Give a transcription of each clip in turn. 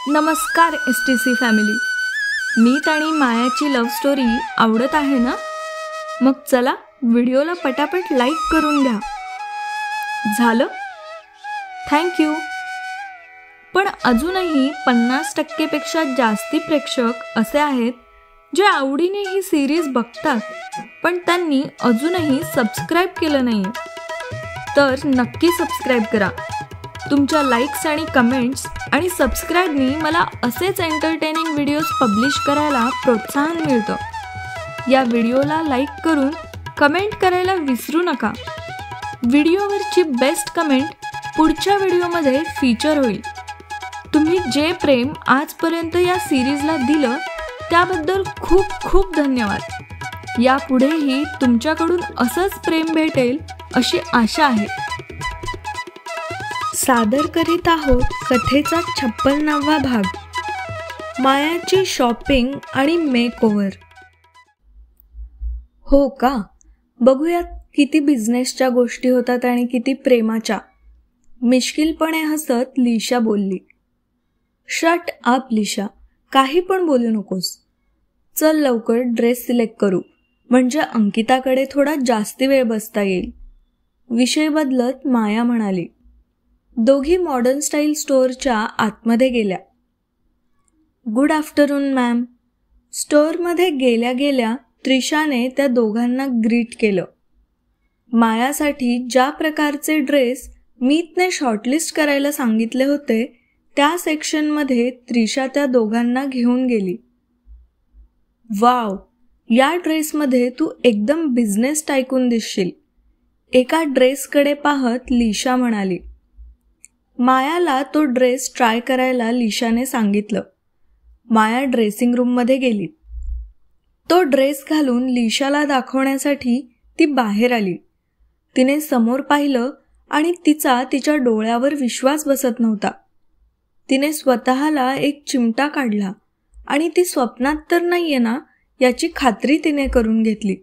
नमस्कार STC family. मीत आणि मायाची love story आवडत आहे ना? मग चला व्हिडिओला पटापट लाईक करून द्या. झालं? थँक्यू. पण अजूनही 50% पेक्षा जास्ती प्रेक्षक असे आहेत जे आवडीने ही सिरीज बघतात, पण त्यांनी अजूनही सबस्क्राईब केलं नाही. तर नक्की सबस्क्राईब करा. तुमच्या लाईक्स आणि कमेंट्स आणि सबस्क्राईबनी मला असेच एंटरटेनिंग व्हिडिओज पब्लिश करायला प्रोत्साहन मिळतं. या व्हिडिओला लाईक करून कमेंट करायला विसरू नका. व्हिडिओवरची बेस्ट कमेंट पुढच्या व्हिडिओमध्ये फीचर होईल. तुम्ही जे प्रेम आजपर्यंत या सिरीजला दिलं त्याबद्दल खूप खूप धन्यवाद. यापुढेही तुमच्याकडून असंच प्रेम भेटेल अशी आशा आहे. सादर करीत आहोत कथेचा 56वा भाग, मायाची शॉपिंग आणि मेकओव्हर. हो का? बघूयात किती बिझनेसच्या गोष्टी होतात आणि किती प्रेमाच्या. मिश्किलपणे हसत लिशा बोलली. शट अप लिशा, काही पण बोलू नकोस. चल लवकर ड्रेस सिलेक्ट करू, म्हणजे अंकिताकडे थोडा जास्ती वेळ बसता येईल. विषय बदलत माया म्हणाली. दोघी मॉडर्न स्टाईल स्टोअरच्या आतमध्ये गेल्या. Good afternoon ma'am. स्टोअरमध्ये गेल्या गेल्या त्रिशाने त्या दोघांना ग्रीट केलं. मायासाठी ज्या प्रकारचे ड्रेस मीतने शॉर्टलिस्ट करायला सांगितले होते त्या सेक्शनमध्ये त्रिशा त्या दोघांना घेऊन गेली. वाव, या ड्रेसमध्ये तू एकदम बिझनेस टायकून दिसशील, एका ड्रेसकडे पाहत लिशा म्हणाली. मायाला तो ड्रेस ट्राय करायला लिशाने सांगितलं. माया ड्रेसिंग रूममध्ये गेली. तो ड्रेस घालून लिशाला दाखवण्यासाठी ती बाहेर आली. तिने समोर पाहिलं आणि तिच्या डोळ्यावर विश्वास बसत नव्हता. तिने स्वतःला एक चिमटा काढला आणि ती स्वप्नात तर नाहीये ना याची खात्री तिने करून घेतली.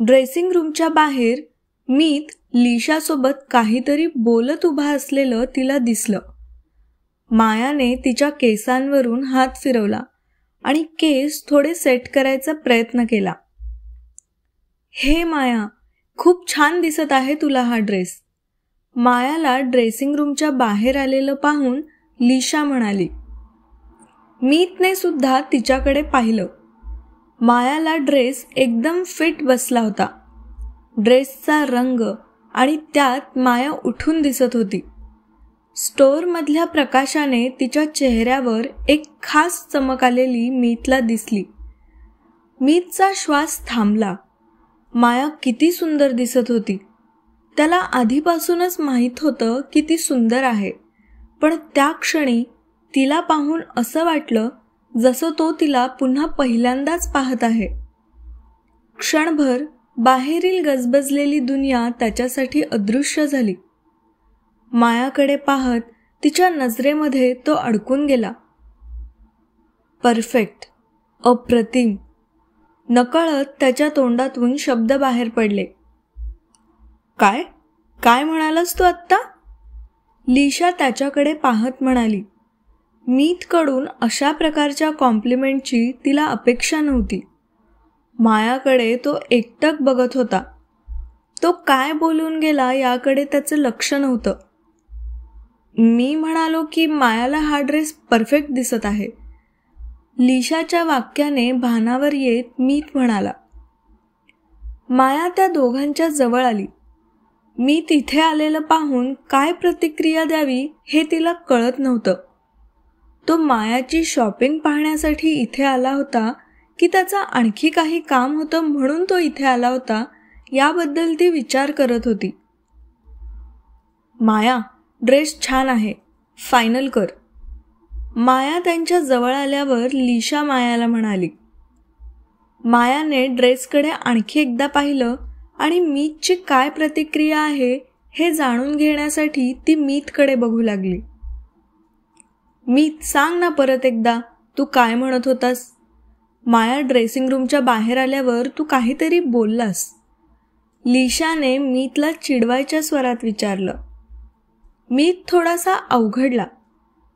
ड्रेसिंग रूमच्या बाहेर मीत लिशासोबत काहीतरी बोलत उभा असलेलं तिला दिसलं. मायाने तिच्या केसांवरून हात फिरवला आणि केस थोडे सेट करायचा प्रयत्न केला. हे माया, खूप छान दिसत आहे तुला हा ड्रेस. मायाला ड्रेसिंग रूमच्या बाहेर आलेलं पाहून लिशा म्हणाली. मीतने सुद्धा तिच्याकडे पाहिलं. मायाला ड्रेस एकदम फिट बसला होता. ड्रेसचा रंग आणि त्यात माया उठून दिसत होती. स्टोअरमधल्या प्रकाशाने तिच्या चेहऱ्यावर एक खास चमक आलेली मीतला दिसली. मीतचा श्वास थांबला. माया किती सुंदर दिसत होती. त्याला आधीपासूनच माहीत होतं की ती सुंदर आहे, पण त्या क्षणी तिला पाहून असं वाटलं जसं तो तिला पुन्हा पहिल्यांदाच पाहत आहे. क्षणभर बाहेरील गजबजलेली दुनिया त्याच्यासाठी अदृश्य झाली. मायाकडे पाहत तिच्या नजरेमध्ये तो अडकून गेला. परफेक्ट, अप्रतिम. नकळत त्याच्या तोंडातून शब्द बाहेर पडले. काय काय म्हणालास तू आत्ता? लिशा त्याच्याकडे पाहत म्हणाली. मीतकडून अशा प्रकारच्या कॉम्प्लिमेंटची तिला अपेक्षा नव्हती. मायाकडे तो एकटक बघत होता. तो काय बोलून गेला याकडे त्याचं लक्ष नव्हतं. मी म्हणालो की मायाला हा ड्रेस परफेक्ट दिसत आहे. लिशाच्या वाक्याने भानावर येत मीत म्हणाला. माया त्या दोघांच्या जवळ आली. मी तिथे आलेलं पाहून काय प्रतिक्रिया द्यावी हे तिला कळत नव्हतं. तो मायाची शॉपिंग पाहण्यासाठी इथे आला होता की त्याचा आणखी काही काम होतं म्हणून तो इथे आला होता याबद्दल ती विचार करत होती. माया, ड्रेस छान आहे, फायनल कर. माया त्यांच्या जवळ आल्यावर लिशा मायाला म्हणाली. मायाने ड्रेसकडे आणखी एकदा पाहिलं आणि मीतची काय प्रतिक्रिया आहे हे जाणून घेण्यासाठी ती मीतकडे बघू लागली. मीत, सांग ना परत एकदा, तू काय म्हणत होतास? माया, ड्रेसिंग रूमच्या बाहेर आल्यावर तू काहीतरी बोललास. लिशाने मीतला चिडवायच्या स्वरात विचारलं. मीत थोडासा अवघडला.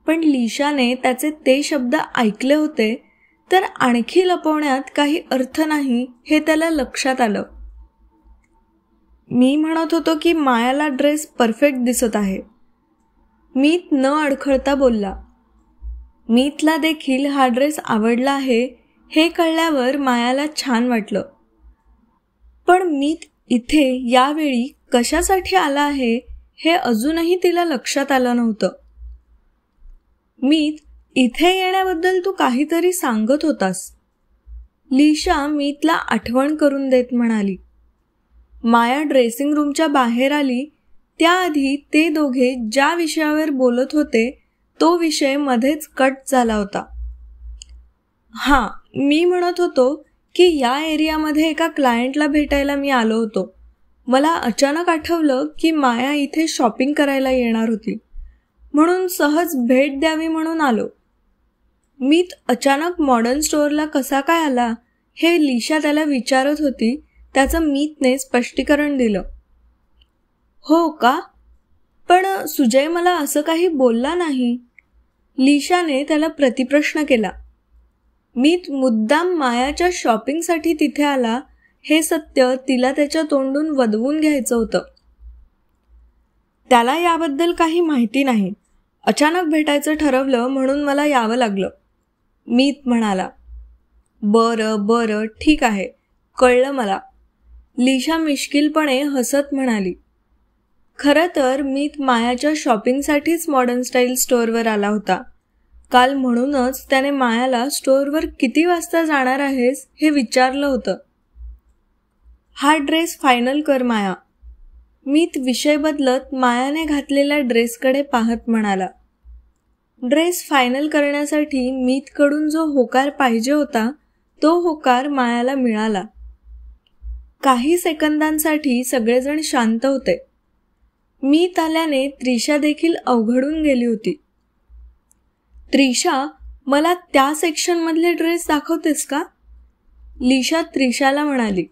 पण लिशाने त्याचे ते शब्द ऐकले होते तर आणखी लपवण्यात काही अर्थ नाही हे त्याला लक्षात आलं. मी म्हणत होतो की मायाला ड्रेस परफेक्ट दिसत आहे. मीत न अडखळता बोलला. मीतला देखील हा ड्रेस आवडला आहे हे कळल्यावर मायाला छान वाटलं. पण मीत इथे यावेळी कशासाठी आला आहे हे अजूनही तिला लक्षात आलं नव्हतं. मीत, इथे येण्याबद्दल तू काहीतरी सांगत होतास, लिशा मीतला आठवण करून देत म्हणाली. माया ड्रेसिंग रूमच्या बाहेर आली त्याआधी ते दोघे ज्या विषयावर बोलत होते तो विषय मध्येच कट झाला होता. हां, मी म्हणत होतो की या एरियामध्ये एका क्लायंटला भेटायला मी आलो होतो. मला अचानक आठवलं की माया इथे शॉपिंग करायला येणार होती म्हणून सहज भेट द्यावी म्हणून आलो. मीत अचानक मॉडर्न स्टोअरला कसा काय आला हे लिशा त्याला विचारत होती. त्याचं मीतने स्पष्टीकरण दिलं. हो का? पण सुजय मला असं काही बोलला नाही, लिशाने त्याला प्रतिप्रश्न केला. मीत मुद्दाम मायाच्या शॉपिंगसाठी तिथे आला हे सत्य तिला त्याच्या तोंडून वदवून घ्यायचं होतं. त्याला याबद्दल काही माहिती नाही, अचानक भेटायचं ठरवलं म्हणून मला यावं लागलं, मीत म्हणाला. बरं ठीक आहे, कळलं मला, लिशा मिश्किलपणे हसत म्हणाली. खरं तर मीत मायाच्या शॉपिंगसाठीच मॉडर्न स्टाईल स्टोअरवर आला होता काल, म्हणूनच त्याने मायाला स्टोअरवर किती वाजता जाणार आहेस हे विचारलं होतं. हा ड्रेस फायनल कर माया, मीत विषय बदलत मायाने घातलेल्या ड्रेसकडे पाहत म्हणाला. ड्रेस फायनल करण्यासाठी मीतकडून जो होकार पाहिजे होता तो होकार मायाला मिळाला. काही सेकंदांसाठी सगळेजण शांत होते. मीत आल्याने त्रिशा देखील अवघडून गेली होती. त्रिशा, मला त्या सेक्शनमधले ड्रेस दाखवतेस का? लिशा त्रिशाला म्हणाली.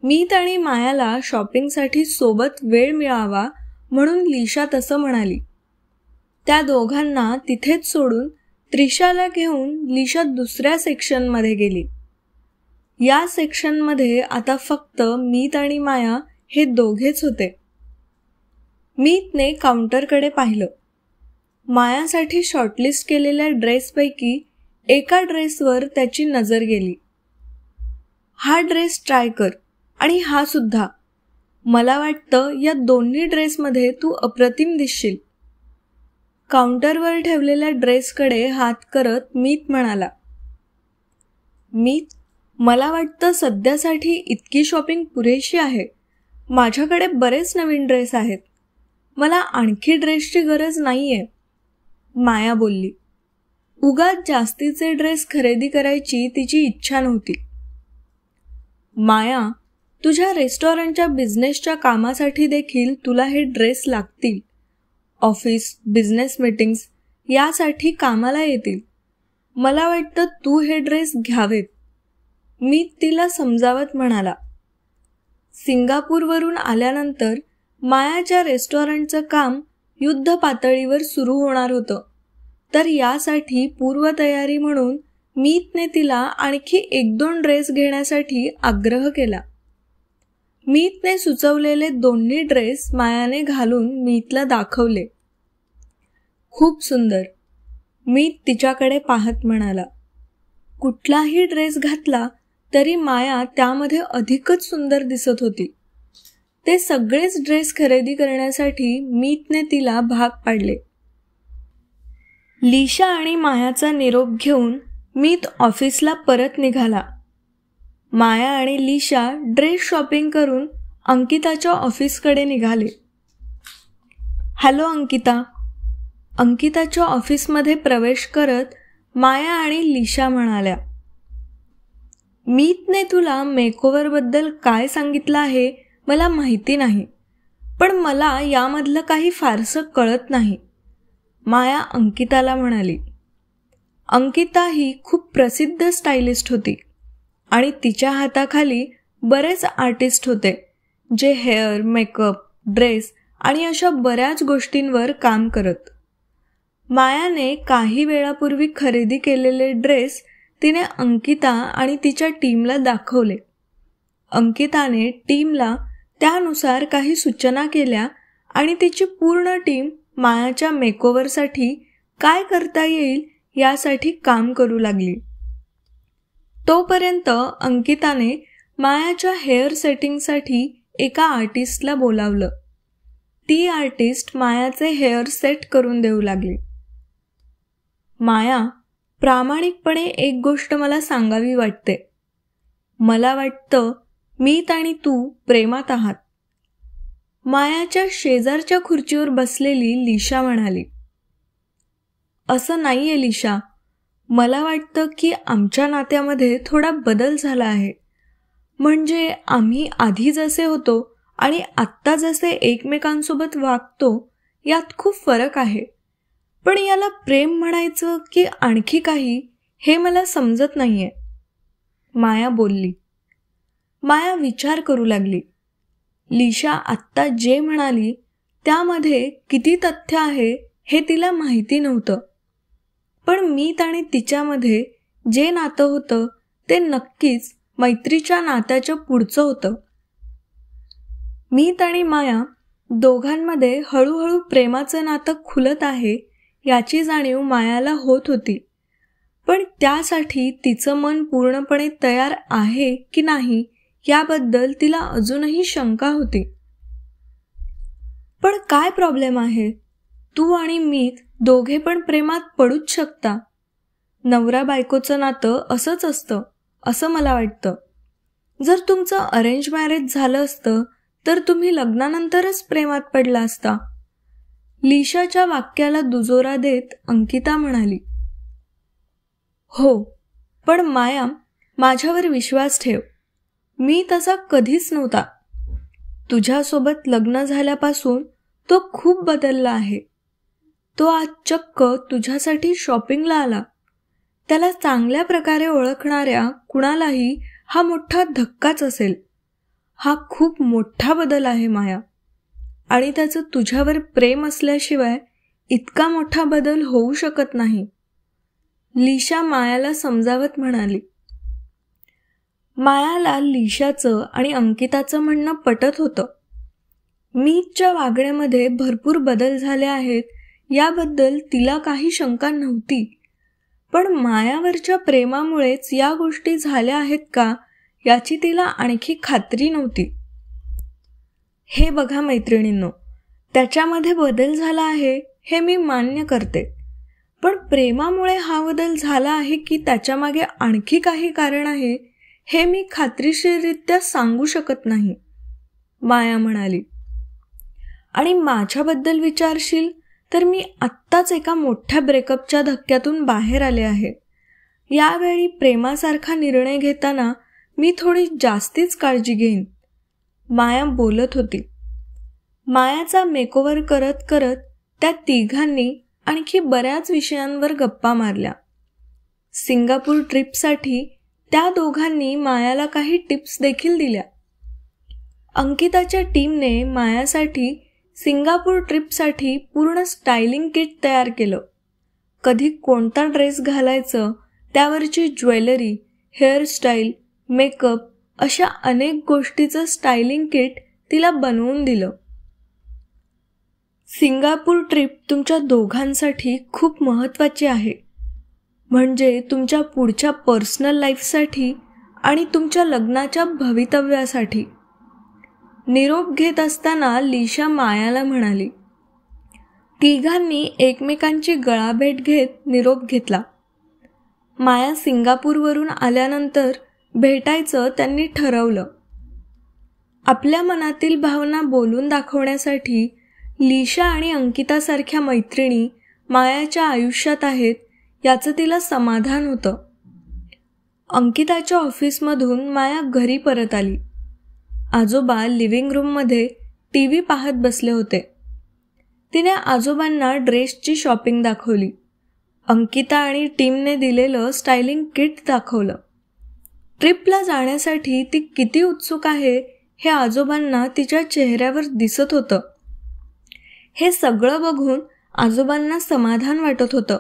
मीत आणि मायाला शॉपिंगसाठी सोबत वेळ मिळावा म्हणून लिशा तसं म्हणाली. त्या दोघांना तिथेच सोडून त्रिशाला घेऊन लिशा दुसऱ्या सेक्शनमध्ये गेली. या सेक्शनमध्ये आता फक्त मीत आणि माया हे दोघेच होते. मीतने काउंटरकडे पाहिलं. मायासाठी शॉर्टलिस्ट केलेल्या ड्रेसपैकी एका ड्रेसवर त्याची नजर गेली. हा ड्रेस ट्राय कर आणि हा सुद्धा. मला वाटतं या दोन्ही ड्रेसमध्ये तू अप्रतिम दिसशील. काउंटरवर ठेवलेल्या ड्रेसकडे हात करत मीत म्हणाला. मीत, मला वाटतं सध्यासाठी इतकी शॉपिंग पुरेशी आहे. माझ्याकडे बरेच नवीन ड्रेस आहेत. मला आणखी ड्रेसची गरज नाहीये, माया बोलली. उगाच जास्तीचे ड्रेस खरेदी करायची तिची इच्छा नव्हती. माया, तुझ्या रेस्टॉरंटच्या बिझनेसच्या कामासाठी देखील तुला हे ड्रेस लागतील. ऑफिस, बिझनेस मीटिंग्स यासाठी कामाला येतील. मला वाटतं तू हे ड्रेस घ्यावेत, मी तिला समजावत म्हणाला. सिंगापूरवरून आल्यानंतर मायाच्या रेस्टॉरंटचं काम युद्ध पातळीवर सुरू होणार होतं, तर यासाठी पूर्वतयारी म्हणून मीतने तिला आणखी 1-2 ड्रेस घेण्यासाठी आग्रह केला. मीतने सुचवलेले दोन्ही ड्रेस मायाने घालून मीतला दाखवले. खूप सुंदर, मीत तिच्याकडे पाहत म्हणाला. कुठलाही ड्रेस घातला तरी माया त्यामध्ये अधिकच सुंदर दिसत होती. ते सगळेच ड्रेस खरेदी करण्यासाठी मीतने तिला भाग पाडले. लिशा आणि मायाचा निरोप घेऊन मीत ऑफिसला परत निघाला. माया आणि लिशा ड्रेस शॉपिंग करून अंकिताच्या ऑफिसकडे निघाले. हॅलो अंकिता, अंकिताच्या ऑफिसमध्ये प्रवेश करत माया आणि लिशा म्हणाल्या. मीतने तुला मेकओव्हरबद्दल काय सांगितलं आहे मला माहिती नाही, पण मला यामधलं काही फारसं कळत नाही, माया अंकिताला म्हणाली. अंकिता ही खूप प्रसिद्ध स्टायलिस्ट होती आणि तिच्या हाताखाली बरेच आर्टिस्ट होते जे हेअर, मेकअप, ड्रेस आणि अशा बऱ्याच गोष्टींवर काम करत. मायाने काही वेळापूर्वी खरेदी केलेले ड्रेस तिने अंकिता आणि तिच्या टीमला दाखवले. अंकिताने टीमला त्यानुसार काही सूचना केल्या आणि तिची पूर्ण टीम मायाच्या मेकओव्हरसाठी काय करता येईल यासाठी काम करू लागली. तोपर्यंत अंकिताने मायाच्या हेअर सेटिंगसाठी एका आर्टिस्टला बोलावलं. ती आर्टिस्ट मायाचे हेअर सेट करून देऊ लागली. माया, प्रामाणिकपणे एक गोष्ट मला सांगावी वाटते. मला वाटतं मीत आणि तू प्रेमात आहात. मायाच्या शेजारच्या खुर्चीवर बसलेली लिशा म्हणाली. असं नाहीये लिशा, मला वाटतं की आमच्या नात्यामध्ये थोडा बदल झाला आहे. म्हणजे आम्ही आधी जसे होतो आणि आत्ता जसे एकमेकांसोबत वागतो यात खूप फरक आहे. पण याला प्रेम म्हणायचं की आणखी काही हे मला समजत नाहीये, माया बोलली. माया विचार करू लागली. लिशा आत्ता जे म्हणाली त्यामध्ये किती तथ्य आहे हे तिला माहिती नव्हतं. पण मीत आणि तिच्यामध्ये जे नातं होतं ते नक्कीच मैत्रीच्या नात्याच्या पुढचं होतं. मीत आणि माया दोघांमध्ये हळूहळू प्रेमाचं नातं खुलत आहे याची जाणीव मायाला होत होती. पण त्यासाठी तिचं मन पूर्णपणे तयार आहे की नाही याबद्दल तिला अजूनही शंका होती. पण काय प्रॉब्लेम आहे? तू आणि मीत दोघे पण प्रेमात पडूच शकता. नवरा बायकोचं नातं असंच असतं असं मला वाटतं. जर तुमचं अरेंज मॅरेज झालं असतं तर तुम्ही लग्नानंतरच प्रेमात पडला असता. लिशाच्या वाक्याला दुजोरा देत अंकिता म्हणाली. हो, पण माया, माझ्यावर विश्वास ठेव. मी तसा कधीच नव्हता. तुझ्यासोबत लग्न झाल्यापासून तो खूप बदलला आहे. तो आज चक्क तुझ्यासाठी शॉपिंगला आला. त्याला चांगल्या प्रकारे ओळखणाऱ्या कुणालाही हा मोठा धक्काच असेल. हा खूप मोठा बदल आहे माया, आणि त्याचं तुझ्यावर प्रेम असल्याशिवाय इतका मोठा बदल होऊ शकत नाही, लिशा मायाला समजावत म्हणाली. मायाला लिशाचं आणि अंकिताचं म्हणणं पटत होतं. मीतच्या वागण्यामध्ये भरपूर बदल झाले आहेत याबद्दल तिला काही शंका नव्हती. पण मायावरच्या प्रेमामुळेच या गोष्टी झाल्या आहेत का याची तिला आणखी खात्री नव्हती. हे बघा मैत्रिणींनो, त्याच्यामध्ये बदल झाला आहे हे मी मान्य करते. पण प्रेमामुळे हा बदल झाला आहे की त्याच्यामागे आणखी काही कारण आहे हे मी खात्रीशीररित्या सांगू शकत नाही, माया म्हणाली. आणि माझ्याबद्दल विचारशील तर मी आत्ताच एका मोठ्या ब्रेकअपच्या धक्क्यातून बाहेर आले आहे. यावेळी प्रेमासारखा निर्णय घेताना मी थोडी जास्तीच काळजी घेईन, माया बोलत होती. मायाचा मेकओव्हर करत करत त्या तिघांनी आणखी बऱ्याच विषयांवर गप्पा मारल्या. सिंगापूर ट्रिपसाठी त्या दोघांनी मायाला काही टिप्स देखील दिल्या. अंकिताच्या टीमने मायासाठी सिंगापूर ट्रिपसाठी पूर्ण स्टायलिंग किट तयार केलं. कधी कोणता ड्रेस घालायचं, त्यावरची ज्वेलरी, हेअरस्टाईल, मेकअप अशा अनेक गोष्टीचं स्टायलिंग किट तिला बनवून दिलं. सिंगापूर ट्रिप तुमच्या दोघांसाठी खूप महत्त्वाची आहे. म्हणजे तुमच्या पुढच्या पर्सनल लाईफसाठी आणि तुमच्या लग्नाच्या भवितव्यासाठी. निरोप घेत असताना लिशा मायाला म्हणाली. तिघांनी एकमेकांची गळाभेट घेत निरोप घेतला. माया सिंगापूरवरून आल्यानंतर भेटायचं त्यांनी ठरवलं. आपल्या मनातील भावना बोलून दाखवण्यासाठी लिशा आणि अंकितासारख्या मैत्रिणी मायाच्या आयुष्यात आहेत याचं तिला समाधान होतं. अंकिताच्या ऑफिसमधून माया घरी परत आली. आजोबा लिव्हिंग रूममध्ये TV पाहत बसले होते. तिने आजोबांना ड्रेसची शॉपिंग दाखवली. अंकिता आणि टीमने दिलेलं स्टायलिंग किट दाखवलं. ट्रिपला जाण्यासाठी ती किती उत्सुक आहे हे आजोबांना तिच्या चेहऱ्यावर दिसत होतं. हे सगळं बघून आजोबांना समाधान वाटत होतं.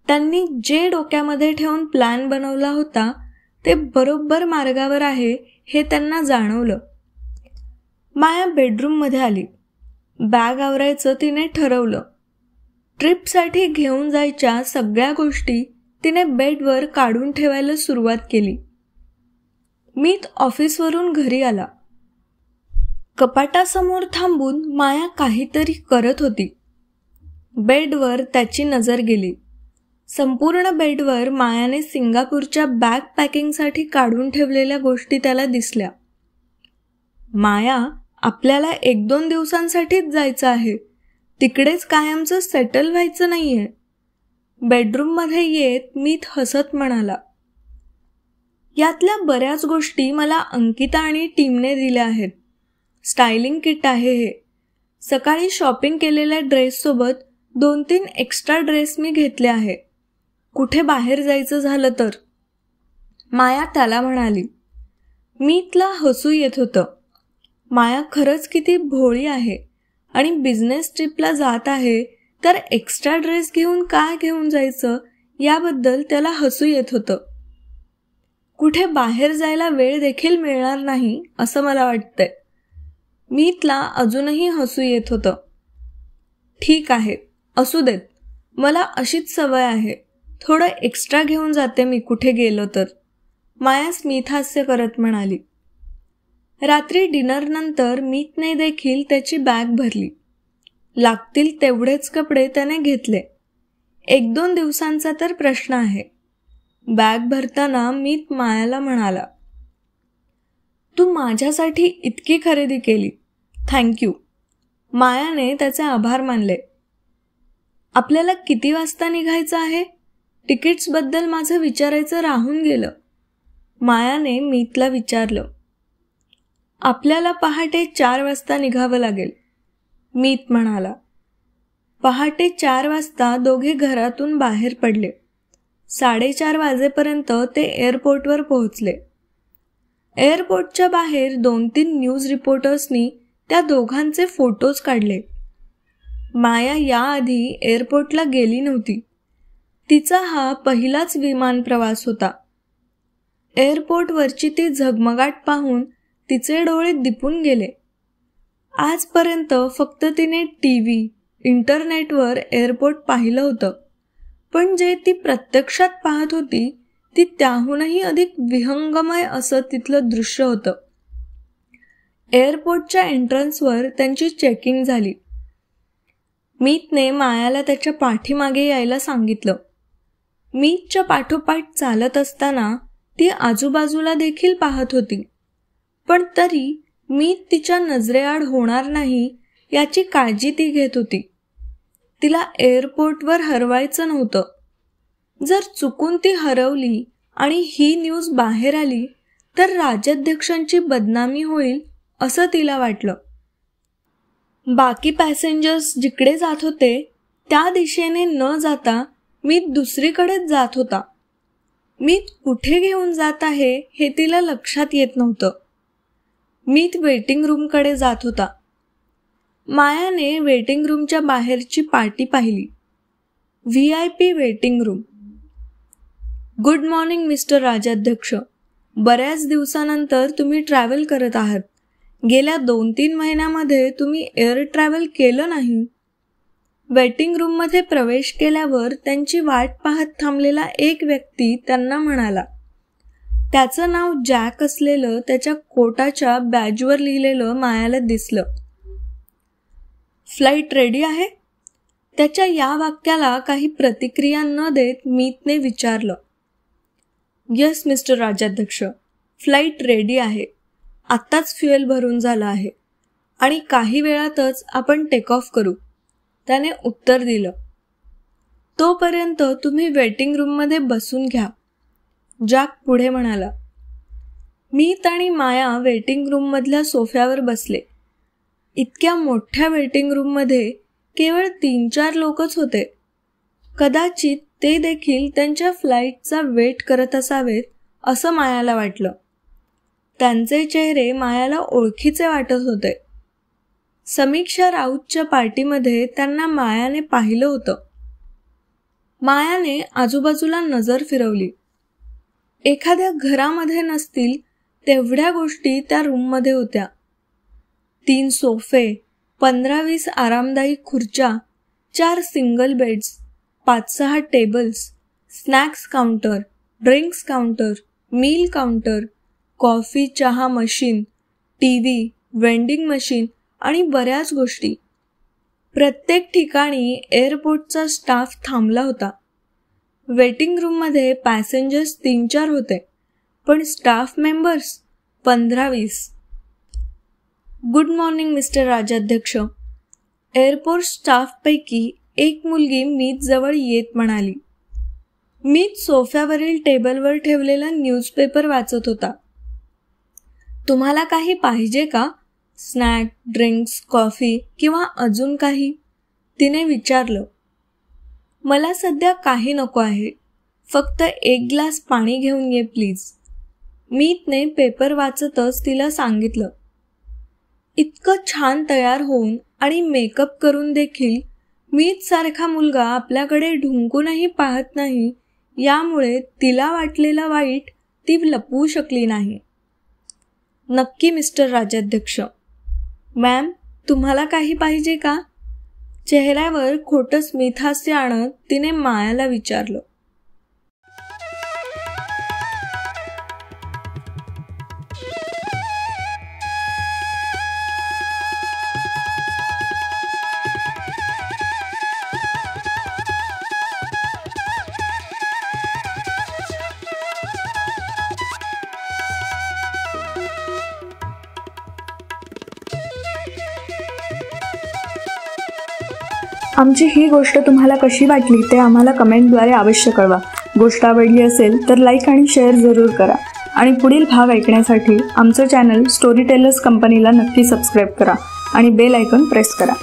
त्यांनी जे डोक्यामध्ये ठेवून प्लॅन बनवला होता ते बरोबर मार्गावर आहे हे त्यांना जाणवलं. माया बेडरूममध्ये आली. बॅग आवरायचं तिने ठरवलं. ट्रिपसाठी घेऊन जायच्या सगळ्या गोष्टी तिने बेडवर काढून ठेवायला सुरुवात केली. मीत ऑफिसवरून घरी आला. कपाटासमोर थांबून माया काहीतरी करत होती. बेडवर त्याची नजर गेली. संपूर्ण बेडवर मायाने सिंगापूरच्या बॅग पॅकिंगसाठी काढून ठेवलेल्या गोष्टी त्याला दिसल्या. माया, आपल्याला 1-2 दिवसांसाठीच जायचं आहे. तिकडेच कायमचं सेटल व्हायचं नाहीये. बेडरूममध्ये येत मीत हसत म्हणाला. यातल्या बऱ्याच गोष्टी मला अंकिता आणि टीमने दिल्या आहेत. स्टायलिंग किट आहे हे. सकाळी शॉपिंग केलेल्या ड्रेससोबत 2-3 एक्स्ट्रा ड्रेस मी घेतले आहे, कुठे बाहेर जायचं झालं तर, माया त्याला म्हणाली. मीतला हसू येत होतं. माया खरंच किती भोळी आहे आणि बिझनेस ट्रिपला जात आहे तर एक्स्ट्रा ड्रेस घेऊन काय घेऊन जायचं याबद्दल त्याला हसू येत होतं. कुठे बाहेर जायला वेळ देखील मिळणार नाही असं मला वाटतंय. मीतला अजूनही हसू येत होतं. ठीक आहे, असू देत. मला अशीच सवय आहे. थोडं एक्स्ट्रा घेऊन जाते मी कुठे गेलो तर, माया स्मितहास्य करत म्हणाली. रात्री डिनरनंतर मीतने देखील त्याची बॅग भरली. लागतील तेवढेच कपडे त्याने घेतले. 1-2 दिवसांचा तर प्रश्न आहे. बॅग भरताना मीत मायाला म्हणाला, तू माझ्यासाठी इतकी खरेदी केली, थँक्यू. मायाने त्याचे आभार मानले. आपल्याला किती वाजता निघायचं आहे? तिकीट्सबद्दल माझं विचारायचं राहून गेलं. मायाने मीतला विचारलं. आपल्याला पहाटे 4 वाजता निघावं लागेल, मीत म्हणाला. पहाटे 4 वाजता दोघे घरातून बाहेर पडले. 4:30 वाजेपर्यंत ते एअरपोर्टवर पोहोचले. एअरपोर्टच्या बाहेर 2-3 न्यूज रिपोर्टर्सनी त्या दोघांचे फोटोज काढले. माया याआधी एअरपोर्टला गेली नव्हती. तिचा हा पहिलाच विमान प्रवास होता. एअरपोर्टवरची ती झगमगाट पाहून तिचे डोळे दिपून गेले. आजपर्यंत फक्त तिने टीव्ही, इंटरनेटवर एअरपोर्ट पाहिलं होतं, पण जे ती प्रत्यक्षात पाहत होती ती त्याहूनही अधिक विहंगमय असं तिथलं दृश्य होतं. एअरपोर्टच्या एंट्रन्सवर त्यांची चेकिंग झाली. मीतने मायाला त्याच्या पाठीमागे यायला सांगितलं. मीतच्या पाठोपाठ चालत असताना ती आजूबाजूला देखील पाहत होती, पण तरी मीत तिच्या नजरेआड होणार नाही याची काळजी ती घेत होती. तिला एअरपोर्टवर हरवायचं नव्हतं. जर चुकून ती हरवली आणि ही न्यूज बाहेर आली तर राजाध्यक्षांची बदनामी होईल असं तिला वाटलं. बाकी पॅसेंजर्स जिकडे जात होते त्या दिशेने न जाता मीत दुसरीकडेच जात होता. मीत कुठे घेऊन जात आहे हे तिला लक्षात येत नव्हतं. मीत वेटिंग रूमकडे जात होता. मायाने वेटिंग रूमच्या बाहेरची पाटी पाहिली. VIP waiting room. Good morning mister Rajadhyaksha. बऱ्याच दिवसानंतर तुम्ही ट्रॅव्हल करत आहात. गेल्या 2-3 महिन्यामध्ये तुम्ही एअर ट्रॅव्हल केलं नाही. वेटिंग रूममध्ये प्रवेश केल्यावर त्यांची वाट पाहत थांबलेला एक व्यक्ती त्यांना म्हणाला. त्याचं नाव जॅक असलेलं त्याच्या कोटाच्या बॅजवर लिहिलेलं मायाला दिसलं. फ्लाईट रेडी आहे? त्याच्या या वाक्याला काही प्रतिक्रिया न देत मीतने विचारलं. Yes mister Rajadhyaksha, flight ready आहे. आत्ताच फ्युएल भरून झालं आहे आणि काही वेळातच आपण टेक ऑफ करू, त्याने उत्तर दिलं. तोपर्यंत तुम्ही वेटिंग रूममध्ये बसून घ्या, जॅक पुढे म्हणाला. मीत आणि माया वेटिंग रूममधल्या सोफ्यावर बसले. इतक्या मोठ्या वेटिंग रूममध्ये केवळ 3-4 लोकच होते. कदाचित ते देखील त्यांच्या फ्लाईटचा वेट करत असावेत असं मायाला वाटलं. त्यांचे चेहरे मायाला ओळखीचे वाटत होते. समीक्षा राऊतच्या पार्टीमध्ये त्यांना मायाने पाहिलं होतं. मायाने आजूबाजूला नजर फिरवली. एखाद्या घरामध्ये नसतील तेवढ्या गोष्टी त्या रूममध्ये होत्या. 3 सोफे, 15-20 आरामदायी खुर्च्या, 4 single beds, 5-6 tables, snacks counter, drinks counter, meal counter, coffee चहा मशीन, टीव्ही, वेंडिंग मशीन आणि बऱ्याच गोष्टी. प्रत्येक ठिकाणी एअरपोर्टचा स्टाफ थांबला होता. वेटिंग रूममध्ये पॅसेंजर्स 3-4 होते, पण staff members 15-20. Good morning mister Rajadhyaksha. Airport स्टाफपैकी एक मुलगी मीत जवळ येत म्हणाली. मीत सोफ्यावरील टेबलवर ठेवलेला न्यूजपेपर वाचत होता. तुम्हाला काही पाहिजे का? स्नॅक, ड्रिंक्स, कॉफी किंवा अजून काही? तिने विचारलं. मला सध्या काही नको आहे. फक्त 1 ग्लास पाणी घेऊन ये प्लीज. मीतने पेपर वाचतच तिला सांगितलं. इतकं छान तयार होऊन आणि मेकअप करून देखील मीत सारखा मुलगा आपल्याकडे ढुंकूनही पाहत नाही, यामुळे तिला वाटलेलं वाईट ती लपवू शकली नाही. नक्की मिस्टर राजाध्यक्ष. मॅम, तुम्हाला काही पाहिजे का? चेहऱ्यावर खोटं स्मितहास्य आणत तिने मायाला विचारलं. आमची ही गोष्ट तुम्हाला कशी वाटली ते आम्हाला कमेंटद्वारे अवश्य कळवा. गोष्ट आवडली असेल तर लाईक आणि शेअर जरूर करा आणि पुढील भाग ऐकण्यासाठी आमचं चॅनल स्टोरी टेलर्स कंपनीला नक्की सबस्क्राईब करा आणि बेल आयकॉन प्रेस करा.